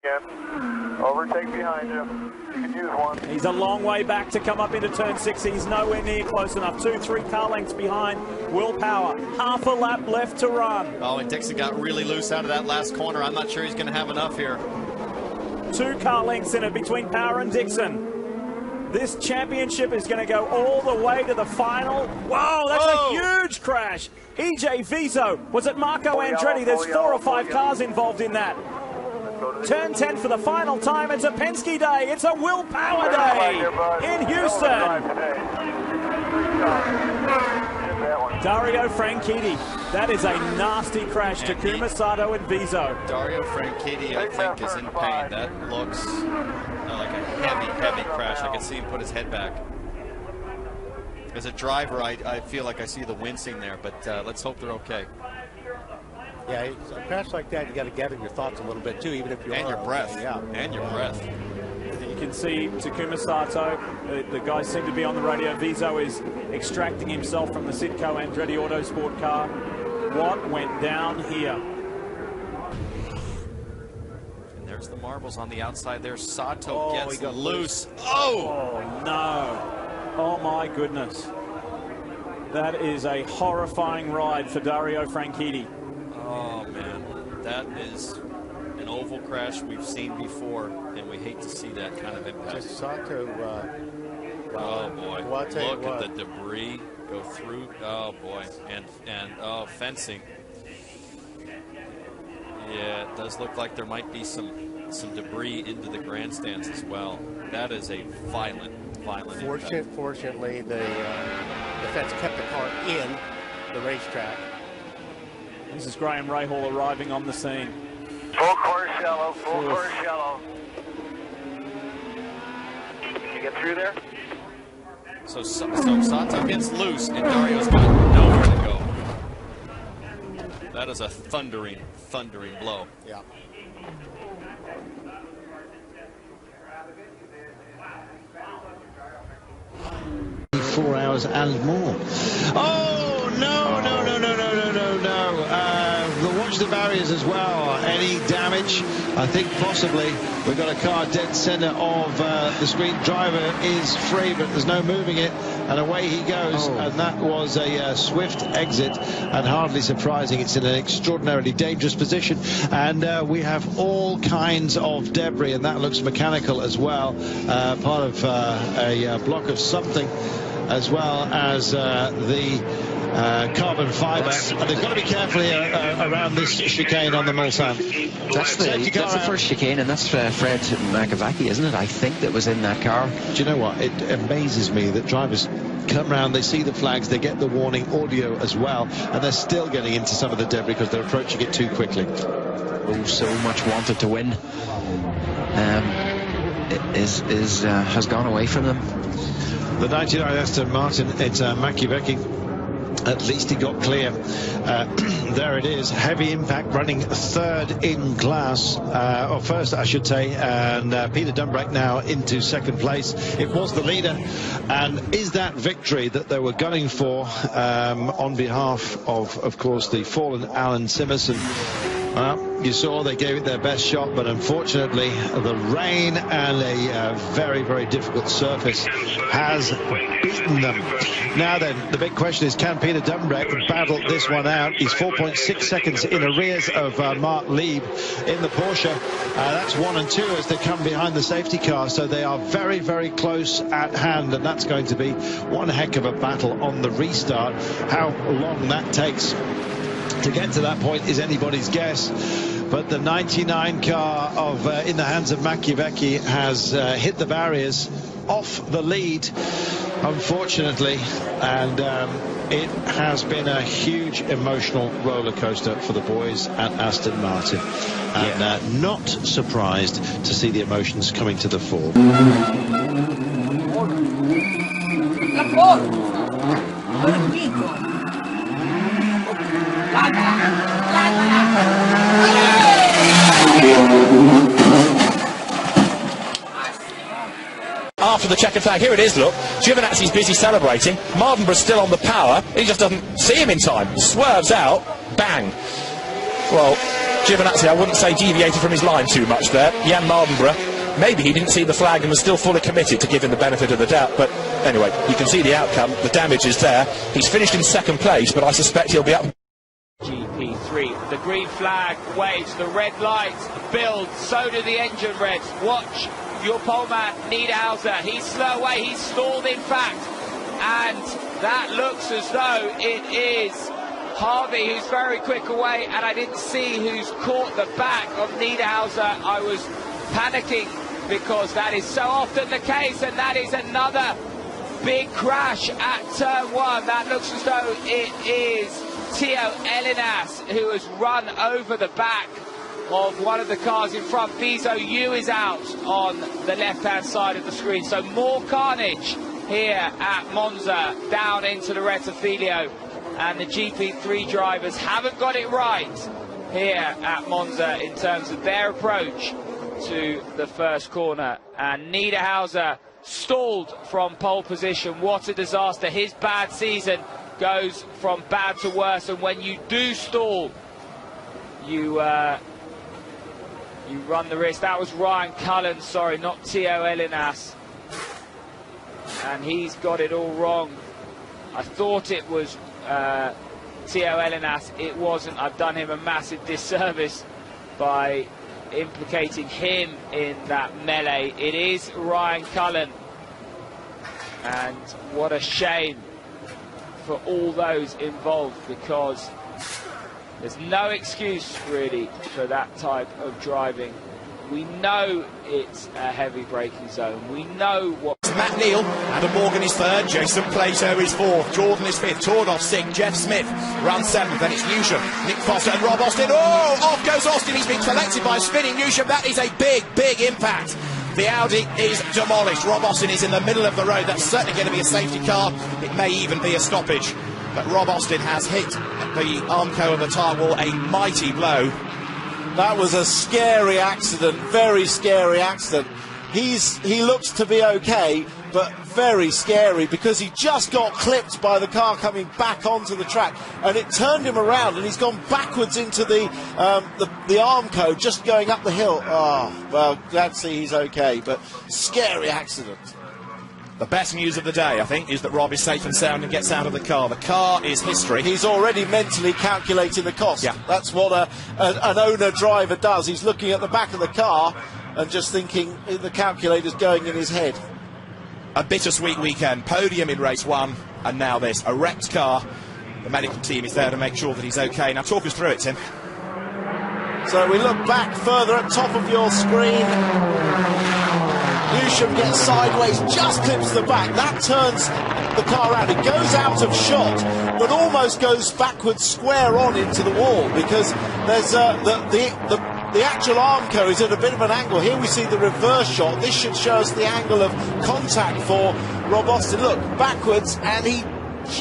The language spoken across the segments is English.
can. Overtake behind you. You can use one. He's a long way back to come up into turn 6. He's nowhere near close enough. 2-3 car lengths behind Willpower. Half a lap left to run. Oh, and Dixon got really loose out of that last corner. I'm not sure he's going to have enough here. 2 car lengths in it between Power and Dixon. This championship is going to go all the way to the final. Whoa, that's a huge crash. EJ Viso was at Marco Andretti. There's 4 or 5 cars involved in that. Turn 10 for the final time. It's a Penske day. It's a Willpower day in Houston. Dario Franchitti. That is a nasty crash. Takuma Sato and Viso. Dario Franchitti, I think, is in pain. That looks like a heavy crash. I can see him put his head back. As a driver, I feel like I see the wincing there, but let's hope they're okay. Yeah, a crash like that, you got to gather your thoughts a little bit too, even if you and are your breath. okay, yeah. And your breath. You can see Takuma Sato. The guys seem to be on the radio. Viso is extracting himself from the Sitco Andretti Autosport car. What went down here? And there's the marbles on the outside there. Sato gets loose. Oh no! Oh my goodness! That is a horrifying ride for Dario Franchitti. Oh man, that is an oval crash we've seen before, and we hate to see that kind of impact. Just Sato, oh boy, well, look at the debris go through. Oh boy, and oh, fencing. Yeah, it does look like there might be some debris into the grandstands as well. That is a violent impact. Fortunately, the fence kept the car in the racetrack. This is Graham Rahal arriving on the scene. Full course yellow, full course yellow. Can you get through there? So Sato gets loose, and Dario's got nowhere to go. That is a thundering blow. Yeah. Four hours and more. Oh, no. Watch the barriers as well. Any damage? I think possibly. We've got a car dead center of the screen. Driver is free, but there's no moving it. And away he goes. And that was a swift exit, and hardly surprising. It's in an extraordinarily dangerous position. And we have all kinds of debris, and that looks mechanical as well. Part of a block of something, as well as the carbon fiber. And they've got to be careful here around this chicane on the Mulsanne. That's the first chicane, and that's Fred McAvacchi, isn't it? I think that was in that car. Do you know what? It amazes me that drivers come around, they see the flags, they get the warning audio as well, and they're still getting into some of the debris because they're approaching it too quickly. Oh, so much wanted to win. Has gone away from them. The 99 Aston Martin, it's Maciejewski. At least he got clear. There it is. Heavy impact, running third in class, or first I should say, and Peter Dumbrek now into second place. It was the leader, and is that victory that they were gunning for on behalf of course, the fallen Alan Simerson? Well, you saw they gave it their best shot, but unfortunately the rain and a very difficult surface has beaten them. Now then, the big question is, can Peter Dumbrek battle this one out? He's 4.6 seconds in arrears of Mark Lieb in the Porsche. That's 1 and 2 as they come behind the safety car, so they are very close at hand, and that's going to be one heck of a battle on the restart. How long that takes to get to that point is anybody's guess, but the 99 car of in the hands of Maciejewski has hit the barriers off the lead, unfortunately, and it has been a huge emotional roller coaster for the boys at Aston Martin, and not surprised to see the emotions coming to the fore. After the checkered flag, here it is, look. Giovinazzi's busy celebrating. Mardenborough's still on the power. He just doesn't see him in time. Swerves out. Bang. Well, Giovinazzi, I wouldn't say deviated from his line too much there. Jan Mardenborough, maybe he didn't see the flag and was still fully committed to give him the benefit of the doubt, but anyway, you can see the outcome. The damage is there. He's finished in second place, but I suspect he'll be up. GP3, the green flag waves, the red light builds, so do the engine reds. Watch your poleman Niederhauser, he's slow away, he's stalled in fact, and that looks as though it is Harvey who's very quick away, and I didn't see who's caught the back of Niederhauser. I was panicking because that is so often the case, and that is another big crash at turn 1. That looks as though it is Theo Elinas who has run over the back of one of the cars in front. Viso Yu is out on the left-hand side of the screen. So more carnage here at Monza, down into the Rettifilio. And the GP3 drivers haven't got it right here at Monza in terms of their approach to the first corner. And Niederhauser stalled from pole position. What a disaster. His bad season goes from bad to worse, and when you do stall, you run the risk. That was Ryan Cullen, sorry, not Theo Elinas, and he's got it all wrong. I thought it was Theo Elinas. It wasn't. I've done him a massive disservice by implicating him in that melee. It is Ryan Cullen, and what a shame for all those involved, because there's no excuse really for that type of driving. We know it's a heavy braking zone. We know what... Matt Neal, Adam Morgan is third, Jason Plato is fourth, Jordan is fifth, Tordoff sixth, Jeff Smith runs seventh, then it's Newsham, Nick Foster and Rob Austin. Oh, off goes Austin, he's been collected by a spinning Newsham. That is a big, big impact. The Audi is demolished. Rob Austin is in the middle of the road. That's certainly going to be a safety car. It may even be a stoppage. But Rob Austin has hit the Armco of the tyre wall, a mighty blow. That was a scary accident, very scary accident. He looks to be okay, but very scary, because he just got clipped by the car coming back onto the track, and it turned him around, and he's gone backwards into the Armco, just going up the hill. Oh, well, glad to see he's okay, but scary accident. The best news of the day, I think, is that Rob is safe and sound and gets out of the car. The car is history. He's already mentally calculating the cost. Yeah. That's what an owner-driver does. He's looking at the back of the car and just thinking, the calculator's going in his head. A bittersweet weekend. Podium in race 1, and now this. A wrecked car. The medical team is there to make sure that he's okay. Now talk us through it, Tim. So we look back further at top of your screen. Newsham gets sideways, just clips the back. That turns the car around. It goes out of shot, but almost goes backwards square on into the wall, because there's the actual Armco is at a bit of an angle. Here we see the reverse shot. This should show us the angle of contact for Rob Austin. Look, backwards, and he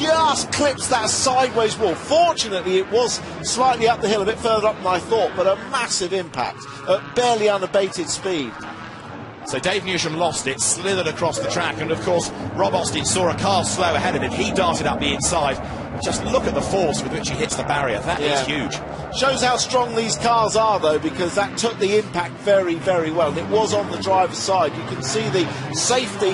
just clips that sideways wall. Fortunately, it was slightly up the hill, a bit further up than I thought, but a massive impact at barely unabated speed. So Dave Newsham lost it, slithered across the track, and of course Rob Austin saw a car slow ahead of him. He darted up the inside. Just look at the force with which he hits the barrier. That is huge. Shows how strong these cars are, though, because that took the impact very, very well. And it was on the driver's side. You can see the safety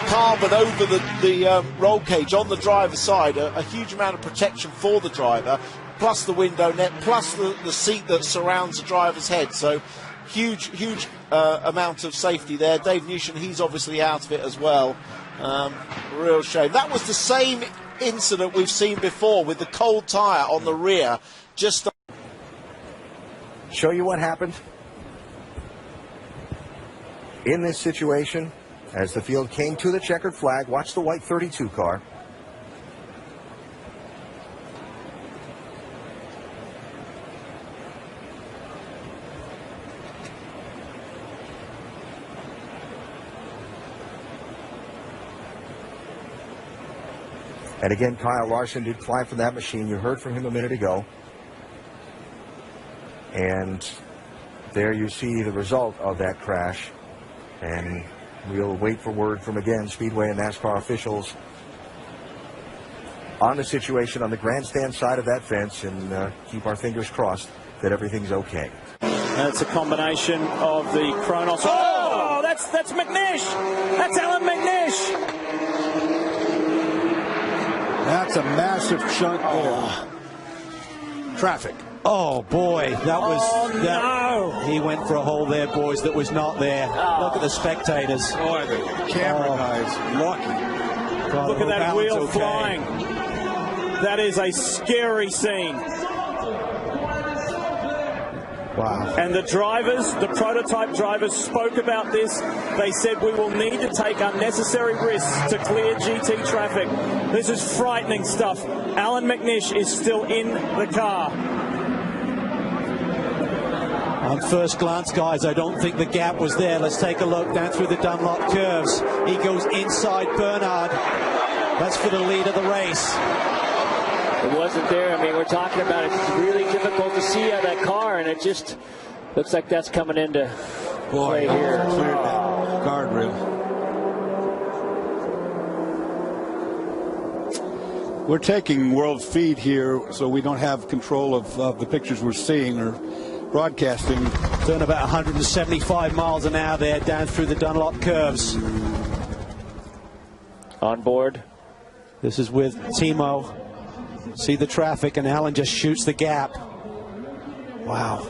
carbon over the roll cage on the driver's side. A huge amount of protection for the driver, plus the window net, plus the seat that surrounds the driver's head. So huge amount of safety there. Dave Newsham, he's obviously out of it as well. Real shame. That was the same incident we've seen before with the cold tyre on the rear. Just show you what happened in this situation as the field came to the checkered flag. Watch the white 32 car. And again, Kyle Larson did climb from that machine. You heard from him a minute ago. And there you see the result of that crash. And we'll wait for word from, again, Speedway and NASCAR officials on the situation on the grandstand side of that fence, and keep our fingers crossed that everything's okay. That's a combination of the Kronos. Oh, that's McNish. That's Alan McNish. That's a massive chunk there. Traffic. Oh boy, that was no. He went for a hole there, boys, that was not there. Look at the spectators. Boy, the camera guys lucky. Look at that wheel flying. That is a scary scene. Wow. And the drivers, the prototype drivers, spoke about this. They said we will need to take unnecessary risks to clear GT traffic. This is frightening stuff. Alan McNish is still in the car. On first glance, guys, I don't think the gap was there. Let's take a look down through the Dunlop curves. He goes inside Bernard. That's for the lead of the race. It wasn't there. I mean, we're talking about it. It's really difficult to see out of that car, and it just looks like that's coming into play here. Cleared that guardrail. We're taking world feed here, so we don't have control of the pictures we're seeing or broadcasting. Doing about 175 miles an hour there down through the Dunlop curves. On board. This is with Timo. See the traffic, and Alan just shoots the gap. Wow.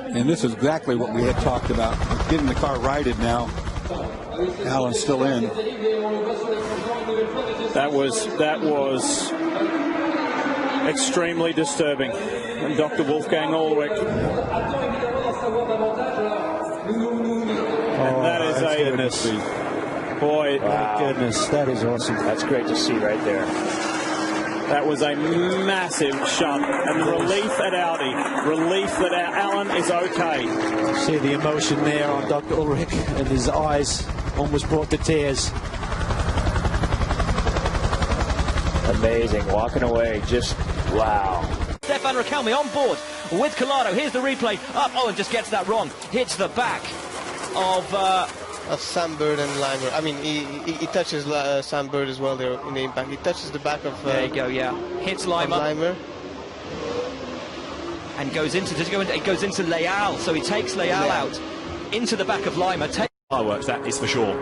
And this is exactly what we had talked about. Getting the car righted now. Alan's still in. That was extremely disturbing. And Dr. Wolfgang Ulrich. And that is a goodness. Boy, wow. My goodness, that is awesome. That's great to see right there. That was a massive shunt, and the relief at Audi, relief that Alan is okay. See the emotion there on Dr. Ulrich, and his eyes almost brought to tears. Amazing, walking away, just wow. Stefan Rakelmi on board with Collado. Here's the replay. Up, oh, and just gets that wrong. Hits the back of Sam Bird and Limer. I mean, he touches Sam Bird as well there in the impact. He touches the back of. There you go. Yeah, hits Limer. And goes into. Does he go into? It goes into Leal. So he takes Leal out into the back of Limer. Fireworks, that is for sure.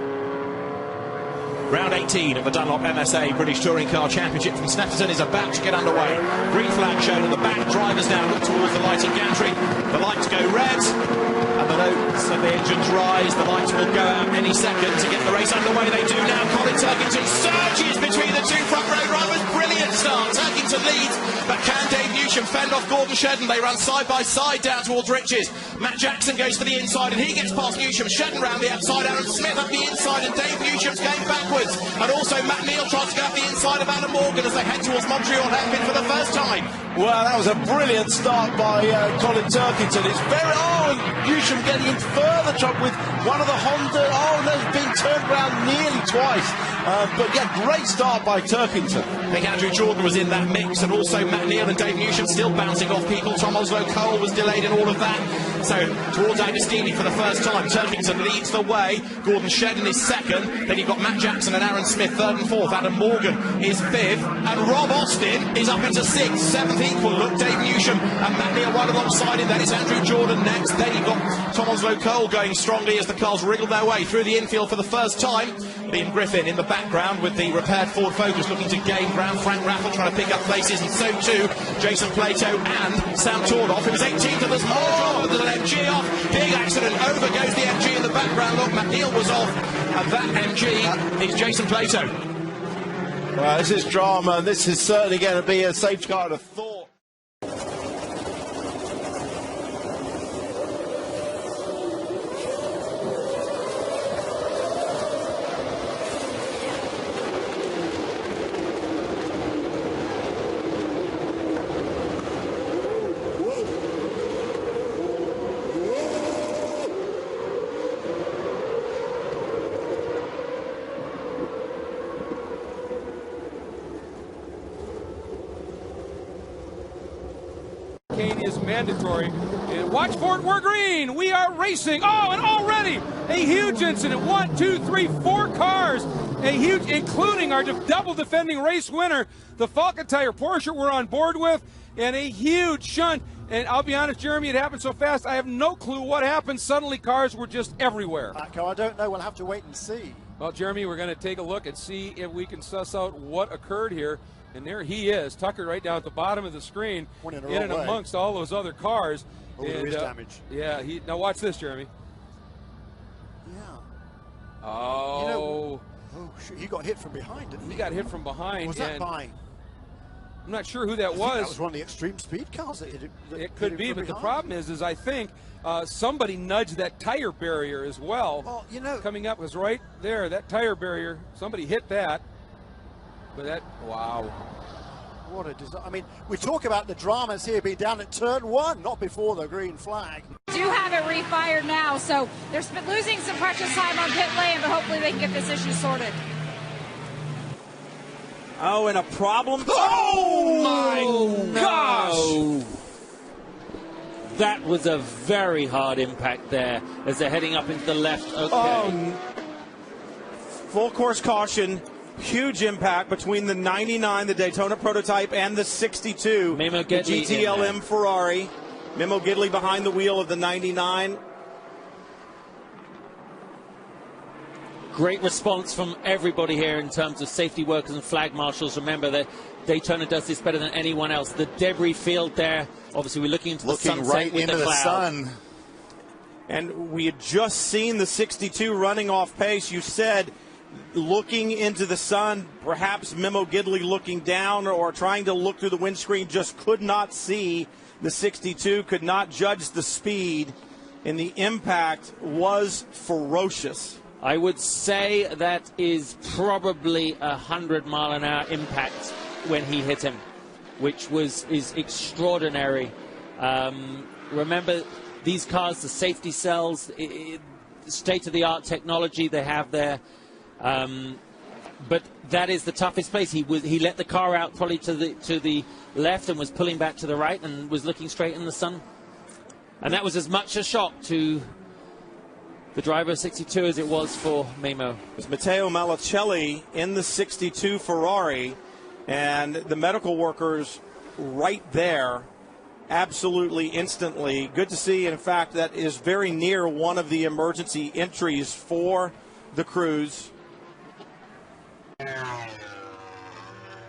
Round 18 of the Dunlop MSA British Touring Car Championship from Snetterton is about to get underway. Green flag shown at the back. Drivers now look towards the lighting gantry. The lights go red, and the notes of the engines rise. The lights will go out any second to get the race underway. They do now. Colin Turkington surges between the two front row drivers. Brilliant start. Turkington leads, but can Dave Newsham fend off Gordon Shedden? They run side by side down towards Riches. Matt Jackson goes for the inside, and he gets past Newsham. Shedden round the outside. Aaron Smith up the inside, and Dave Newsham's going backwards. And also Matt Neal tries to go up the inside of Adam Morgan as they head towards Montreal hairpin for the first time. Well, that was a brilliant start by Colin Turkington. It's very... Oh, and Newsham getting into further trouble with one of the Honda... Oh, they've been turned around nearly twice. But, yeah, great start by Turkington. I think Andrew Jordan was in that mix, and also Matt Neal and Dave Newsham still bouncing off people. Tom Oslo-Cole was delayed in all of that. So, towards Agostini for the first time. Turkington leads the way. Gordon Shedden is second. Then you've got Matt Jackson and Aaron Smith third and fourth. Adam Morgan is fifth. And Rob Austin is up into sixth. Seventh equal. Look, Dave Newsham and Matt Neal right alongside him. Then it's Andrew Jordan next. Then you've got Tom Oslo-Cole going strongly as the cars wriggle their way through the infield for the first time. Liam Griffin in the background with the repaired Ford Focus looking to gain ground. Frank Raffle trying to pick up places, and so too Jason Plato and Sam Tordoff, who was 18th, and there's more drama with an MG off. Big accident, over goes the MG in the background. Look, Matt Neal was off, and that MG is Jason Plato. Well, this is drama, and this is certainly going to be a safety car of thought. Is mandatory. And watch for it, we're green. We are racing. Oh, and already a huge incident. 1, 2, 3, 4 cars a huge, including our double defending race winner, the Falcon Tire Porsche we're on board with, and a huge shunt. And I'll be honest, Jeremy, it happened so fast, I have no clue what happened. Suddenly cars were just everywhere. I don't know. We'll have to wait and see. Well, Jeremy, we're going to take a look and see if we can suss out what occurred here. And there he is, Tucker right down at the bottom of the screen, in and amongst all those other cars. Oh, there is damage. Yeah, now watch this, Jeremy. Yeah. Oh. You know, shoot, he got hit from behind, didn't he? He got hit from behind. Was that by? I'm not sure who that was. That was one of the extreme speed cars. It could be, but the problem is I think somebody nudged that tire barrier as well. Well, you know, coming up was right there, that tire barrier. Somebody hit that. But that, wow. What a design. I mean, we talk about the dramas here being down at turn 1, not before the green flag. Do have it refired now, so they're losing some precious time on pit lane, but hopefully they can get this issue sorted. Oh, and a problem. Oh my gosh! That was a very hard impact there as they're heading up into the left. Okay. Oh, full course caution. Huge impact between the 99, the Daytona prototype, and the 62, the GTLM Ferrari. Memo Gidley behind the wheel of the 99. Great response from everybody here in terms of safety workers and flag marshals. Remember that Daytona does this better than anyone else. The debris field there, obviously we're looking into the sunset right with into the cloud. sun. And we had just seen the 62 running off pace. You said looking into the sun, perhaps Memo Gidley looking down or trying to look through the windscreen, just could not see the 62, could not judge the speed, and the impact was ferocious. I would say that is probably 100-mile-an-hour impact when he hit him, which is extraordinary. Remember, these cars, the safety cells, state-of-the-art technology they have there. But that is the toughest place. He let the car out probably to the left and was pulling back to the right and was looking straight in the sun. And that was as much a shock to the driver of 62 as it was for Memo. It was Matteo Malicelli in the 62 Ferrari, and the medical workers right there, absolutely instantly. Good to see. In fact, that is very near one of the emergency entries for the crews.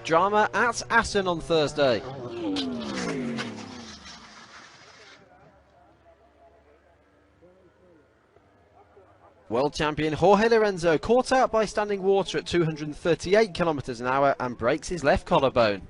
Drama at Assen on Thursday. World champion Jorge Lorenzo caught out by standing water at 238 kilometers an hour and breaks his left collarbone.